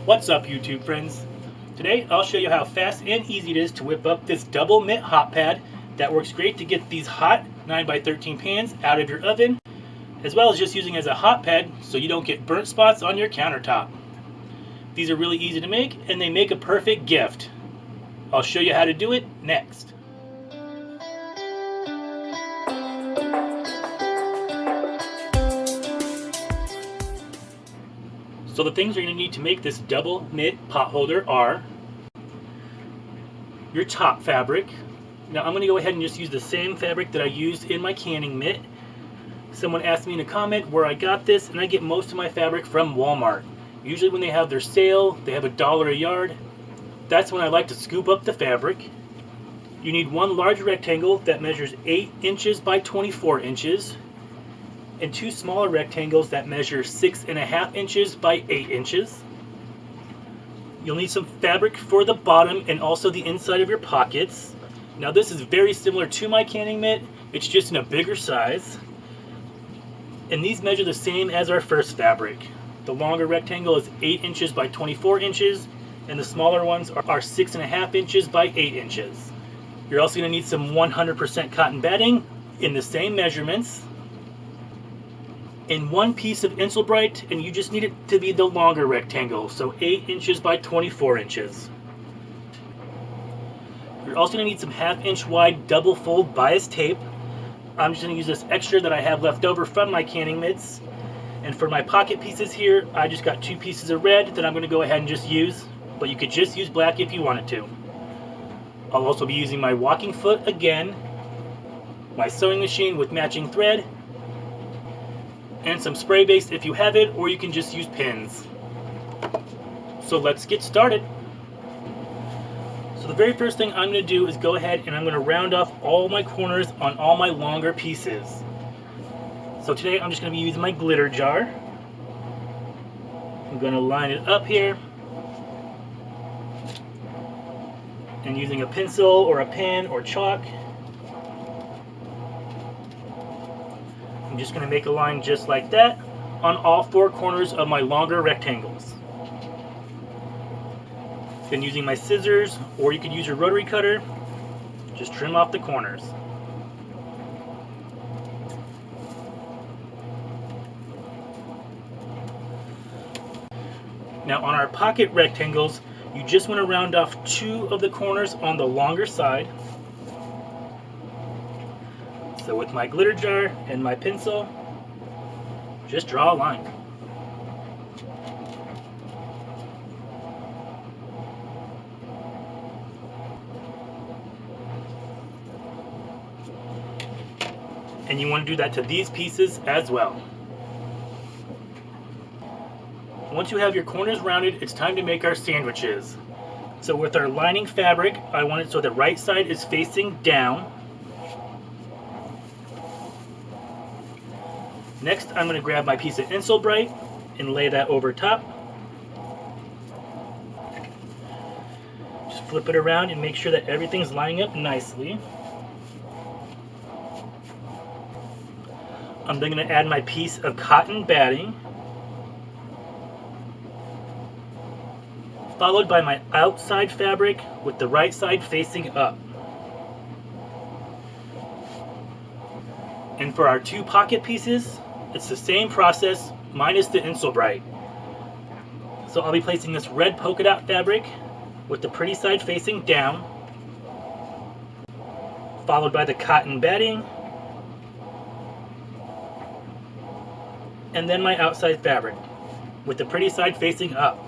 What's up, YouTube friends? Today I'll show you how fast and easy it is to whip up this double Mitt Hotpad that works great to get these hot 9x13 pans out of your oven, as well as just using as a hot pad so you don't get burnt spots on your countertop. These are really easy to make and they make a perfect gift. I'll show you how to do it next. So the things you're going to need to make this double Mitt pot holder are your top fabric. Now I'm going to go ahead and just use the same fabric that I used in my canning mitt. Someone asked me in a comment where I got this, and I get most of my fabric from Walmart. Usually when they have their sale, they have $1 a yard. That's when I like to scoop up the fabric. You need one large rectangle that measures 8 inches by 24 inches. And 2 smaller rectangles that measure 6.5 inches by 8 inches. You'll need some fabric for the bottom and also the inside of your pockets. Now this is very similar to my canning mitt, it's just in a bigger size. And these measure the same as our first fabric. The longer rectangle is 8 inches by 24 inches, and the smaller ones are 6.5 inches by 8 inches. You're also going to need some 100% cotton batting in the same measurements, and 1 piece of insul-brite, and you just need it to be the longer rectangle, so 8 inches by 24 inches. You're also going to need some 1/2 inch wide double fold bias tape. I'm just going to use this extra that I have left over from my canning mitts. And for my pocket pieces here, I just got 2 pieces of red that I'm going to go ahead and just use, but you could just use black if you wanted to. I'll also be using my walking foot again, my sewing machine with matching thread, and some spray base if you have it, or you can just use pins. So let's get started. So the very first thing I'm going to do is go ahead and I'm going to round off all my corners on all my longer pieces. So today I'm just going to be using my glitter jar. I'm going to line it up here, and using a pencil or a pen or chalk, I'm just going to make a line just like that on all 4 corners of my longer rectangles. Then using my scissors, or you could use your rotary cutter, just trim off the corners. Now on our pocket rectangles, you just want to round off 2 of the corners on the longer side. So with my glitter jar and my pencil, just draw a line. And you want to do that to these pieces as well. Once you have your corners rounded, it's time to make our sandwiches. So with our lining fabric, I want it so the right side is facing down. Next, I'm going to grab my piece of insul-brite and lay that over top. Just flip it around and make sure that everything's lining up nicely. I'm then going to add my piece of cotton batting, followed by my outside fabric with the right side facing up. And for our 2 pocket pieces, it's the same process minus the insul-brite. So I'll be placing this red polka dot fabric with the pretty side facing down, followed by the cotton batting, and then my outside fabric with the pretty side facing up.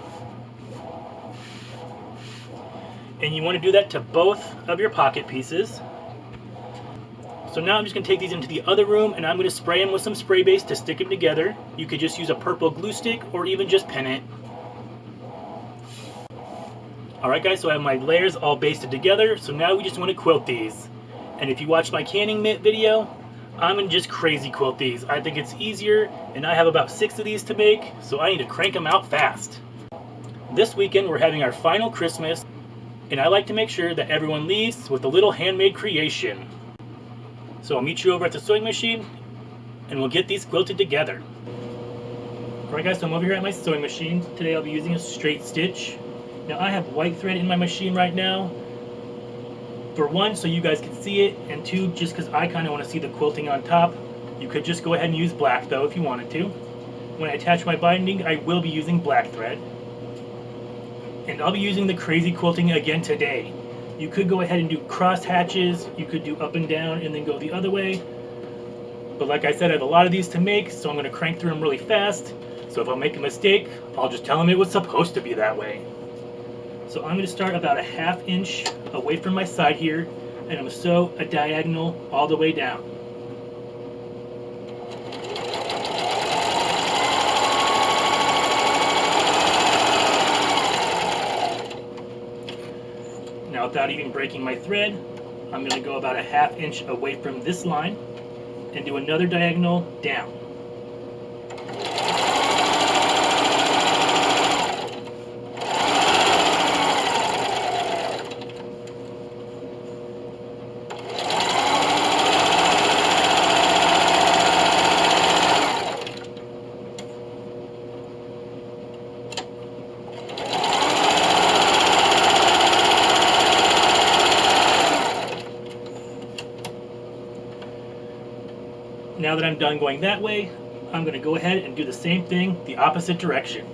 And you want to do that to both of your pocket pieces. So now I'm just going to take these into the other room and I'm going to spray them with some spray base to stick them together. You could just use a purple glue stick or even just pin it. Alright guys, so I have my layers all basted together, so now we just want to quilt these. And if you watch my canning mitt video, I'm going to just crazy quilt these. I think it's easier, and I have about 6 of these to make, so I need to crank them out fast. This weekend we're having our final Christmas, and I like to make sure that everyone leaves with a little handmade creation. So I'll meet you over at the sewing machine, and we'll get these quilted together. Alright guys, so I'm over here at my sewing machine. Today I'll be using a straight stitch. Now I have white thread in my machine right now. For one, so you guys can see it, and two, just because I kind of want to see the quilting on top. You could just go ahead and use black though if you wanted to. When I attach my binding, I will be using black thread. And I'll be using the crazy quilting again today. You could go ahead and do cross hatches, you could do up and down and then go the other way. But like I said, I have a lot of these to make, so I'm going to crank through them really fast. So if I make a mistake, I'll just tell them it was supposed to be that way. So I'm going to start about a 1/2 inch away from my side here, and I'm going to sew a diagonal all the way down. Now without even breaking my thread, I'm going to go about a 1/2 inch away from this line and do another diagonal down. Now that I'm done going that way, I'm going to go ahead and do the same thing the opposite direction.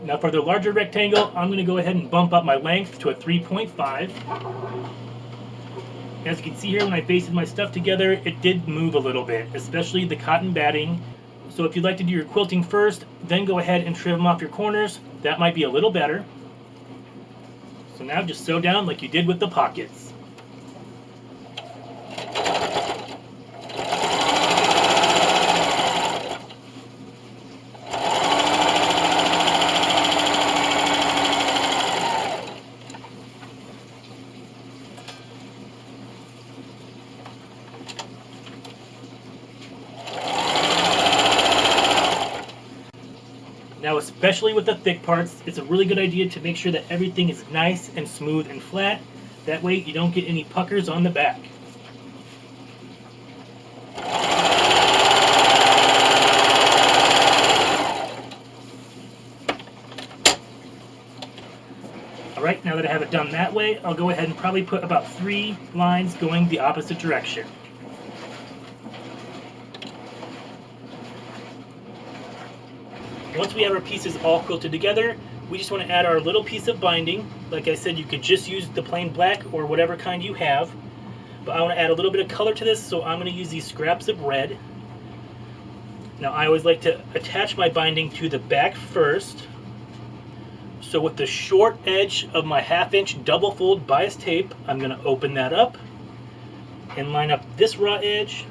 Now for the larger rectangle, I'm going to go ahead and bump up my length to a 3.5. As you can see here, when I basted my stuff together, it did move a little bit, especially the cotton batting. So if you'd like to do your quilting first, then go ahead and trim off your corners. That might be a little better. So now just sew down like you did with the pockets. Now, especially with the thick parts, it's a really good idea to make sure that everything is nice and smooth and flat. That way you don't get any puckers on the back. Alright, now that I have it done that way, I'll go ahead and probably put about 3 lines going the opposite direction. Once we have our pieces all quilted together, we just want to add our little piece of binding. Like I said, you could just use the plain black or whatever kind you have. But I want to add a little bit of color to this, so I'm going to use these scraps of red. Now I always like to attach my binding to the back first. So with the short edge of my 1/2 inch double fold bias tape, I'm going to open that up and line up this raw edge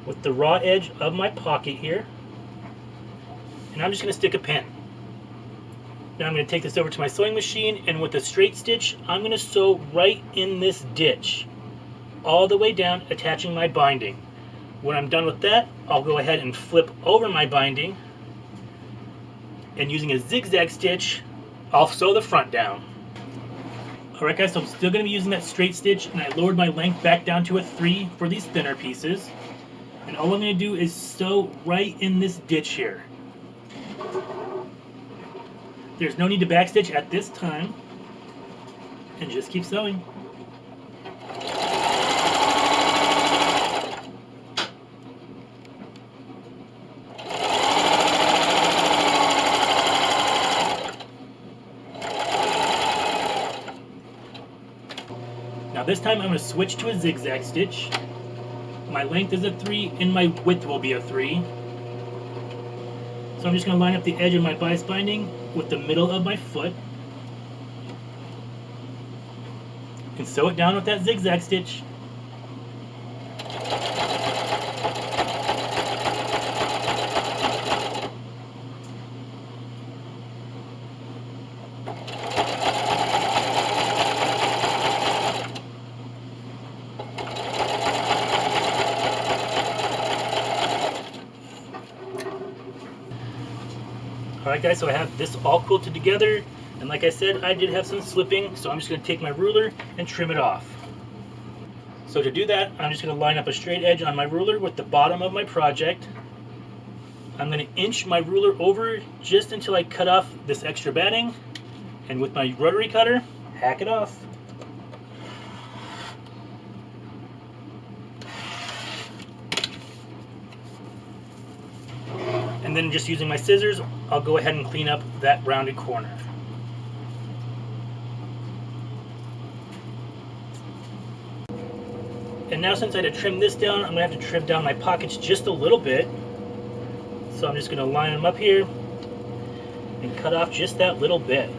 with the raw edge of my pocket here. And I'm just going to stick a pin. Now I'm going to take this over to my sewing machine, and with a straight stitch, I'm going to sew right in this ditch, all the way down, attaching my binding. When I'm done with that, I'll go ahead and flip over my binding, and using a zigzag stitch, I'll sew the front down. Alright guys, so I'm still going to be using that straight stitch, and I lowered my length back down to a 3 for these thinner pieces. And all I'm going to do is sew right in this ditch here. There's no need to backstitch at this time, and just keep sewing. Now this time I'm going to switch to a zigzag stitch. My length is a 3 and my width will be a 3. So I'm just going to line up the edge of my bias binding with the middle of my foot and sew it down with that zigzag stitch. Alright guys, so I have this all quilted together, and like I said, I did have some slipping, so I'm just going to take my ruler and trim it off. So to do that, I'm just going to line up a straight edge on my ruler with the bottom of my project. I'm going to inch my ruler over just until I cut off this extra batting, and with my rotary cutter, hack it off. And then just using my scissors, I'll go ahead and clean up that rounded corner. And now since I had to trim this down, I'm going to have to trim down my pockets just a little bit. So I'm just going to line them up here and cut off just that little bit.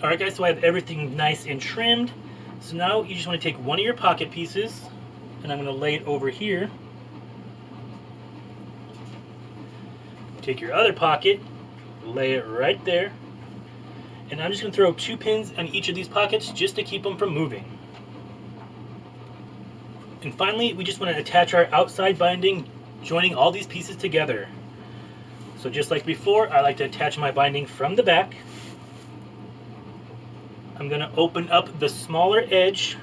Alright guys, so I have everything nice and trimmed. So now you just want to take one of your pocket pieces, and I'm going to lay it over here. Take your other pocket, lay it right there, and I'm just going to throw 2 pins on each of these pockets just to keep them from moving. And finally, we just want to attach our outside binding, joining all these pieces together. So just like before, I like to attach my binding from the back. I'm going to open up the smaller edge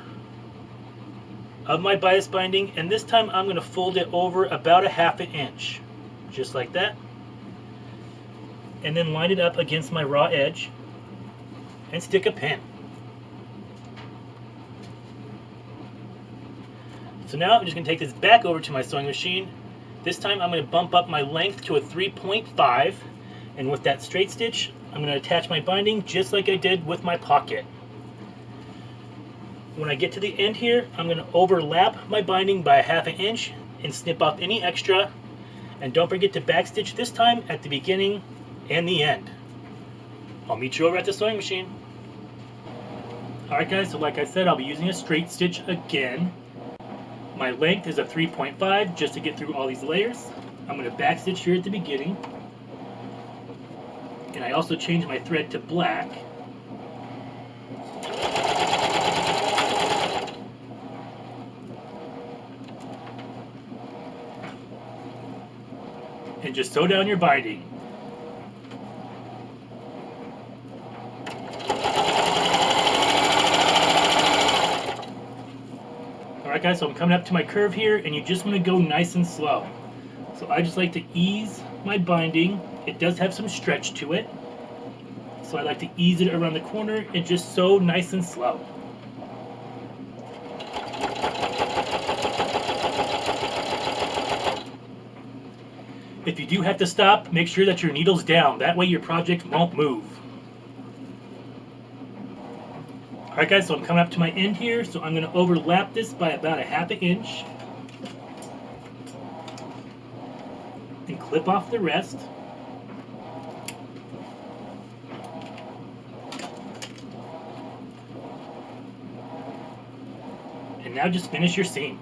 of my bias binding, and this time I'm going to fold it over about 1/2 inch, just like that. And then line it up against my raw edge and stick a pin. So now I'm just going to take this back over to my sewing machine. This time I'm going to bump up my length to a 3.5, and with that straight stitch I'm going to attach my binding just like I did with my pocket. When I get to the end here, I'm going to overlap my binding by 1/2 inch and snip off any extra. And don't forget to backstitch this time at the beginning and the end. I'll meet you over at the sewing machine. Alright guys, so like I said, I'll be using a straight stitch again. My length is a 3.5 just to get through all these layers. I'm going to backstitch here at the beginning. And I also changed my thread to black. And just sew down your binding. Alright guys, so I'm coming up to my curve here, and you just want to go nice and slow. So I just like to ease my binding. It does have some stretch to it, so I like to ease it around the corner and just sew nice and slow. If you do have to stop, make sure that your needle's down. That way your project won't move. Alright guys, so I'm coming up to my end here, so I'm going to overlap this by about 1/2 inch. And clip off the rest. And now just finish your seam.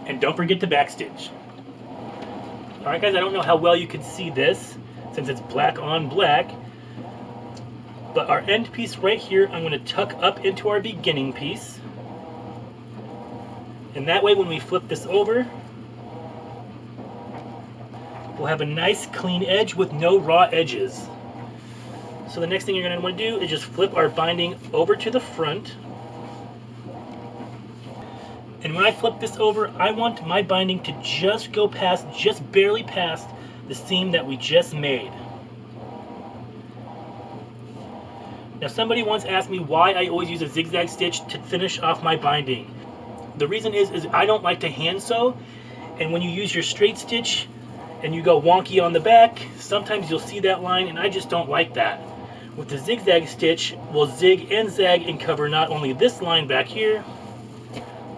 And don't forget to backstitch. Alright guys, I don't know how well you can see this since it's black on black, but our end piece right here I'm going to tuck up into our beginning piece, and that way when we flip this over we'll have a nice clean edge with no raw edges. So the next thing you're going to want to do is just flip our binding over to the front. And when I flip this over, I want my binding to just go past, just barely past the seam that we just made. Now somebody once asked me why I always use a zigzag stitch to finish off my binding. The reason is I don't like to hand sew, and when you use your straight stitch and you go wonky on the back, sometimes you'll see that line, and I just don't like that. With the zigzag stitch, we'll zig and zag and cover not only this line back here,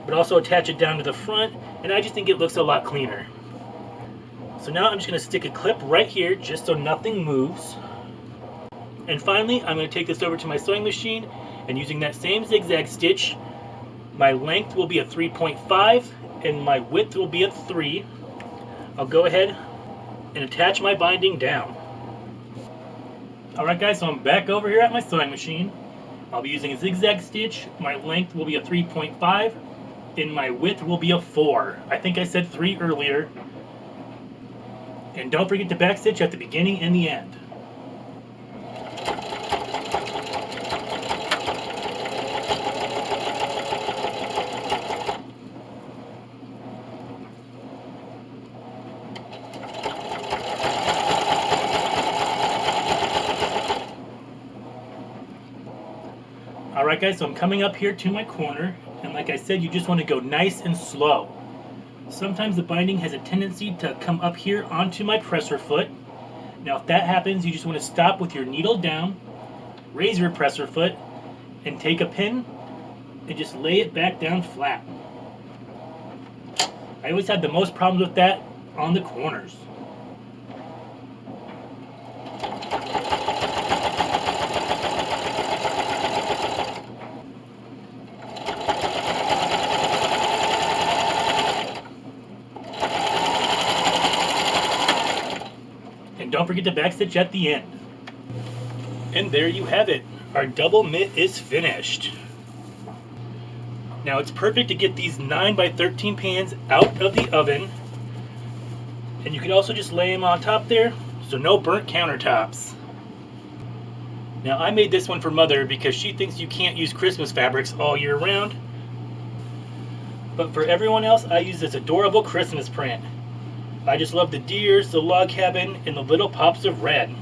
but also attach it down to the front, and I just think it looks a lot cleaner. So now I'm just going to stick a clip right here just so nothing moves. And finally, I'm going to take this over to my sewing machine, and using that same zigzag stitch, my length will be a 3.5 and my width will be a 3. I'll go ahead and attach my binding down. Alright guys, so I'm back over here at my sewing machine. I'll be using a zigzag stitch. My length will be a 3.5 and my width will be a 4. I think I said 3 earlier. And don't forget to backstitch at the beginning and the end. Alright guys, so I'm coming up here to my corner, and like I said, you just want to go nice and slow. Sometimes the binding has a tendency to come up here onto my presser foot. Now if that happens, you just want to stop with your needle down, raise your presser foot, and take a pin and just lay it back down flat. I always had the most problems with that on the corners. And don't forget to backstitch at the end. And there you have it. Our double mitt is finished. Now it's perfect to get these 9x13 pans out of the oven. And you can also just lay them on top there, so no burnt countertops. Now I made this one for Mother because she thinks you can't use Christmas fabrics all year round. But for everyone else, I use this adorable Christmas print. I just love the deers, the log cabin, and the little pops of red.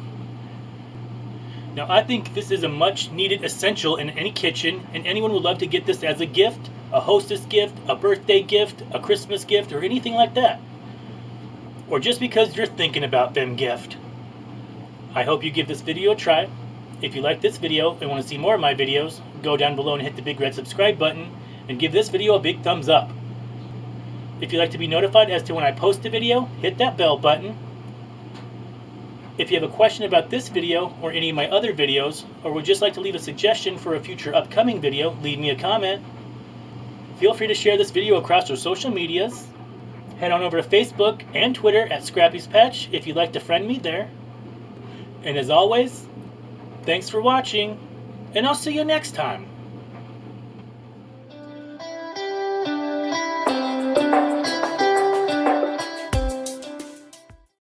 Now I think this is a much needed essential in any kitchen, and anyone would love to get this as a gift, a hostess gift, a birthday gift, a Christmas gift, or anything like that. Or just because you're thinking about them gift. I hope you give this video a try. If you like this video and want to see more of my videos, go down below and hit the big red subscribe button, and give this video a big thumbs up. If you'd like to be notified as to when I post a video, hit that bell button. If you have a question about this video or any of my other videos, or would just like to leave a suggestion for a future upcoming video, leave me a comment. Feel free to share this video across your social medias. Head on over to Facebook and Twitter at Scrappy's Patch if you'd like to friend me there. And as always, thanks for watching, and I'll see you next time.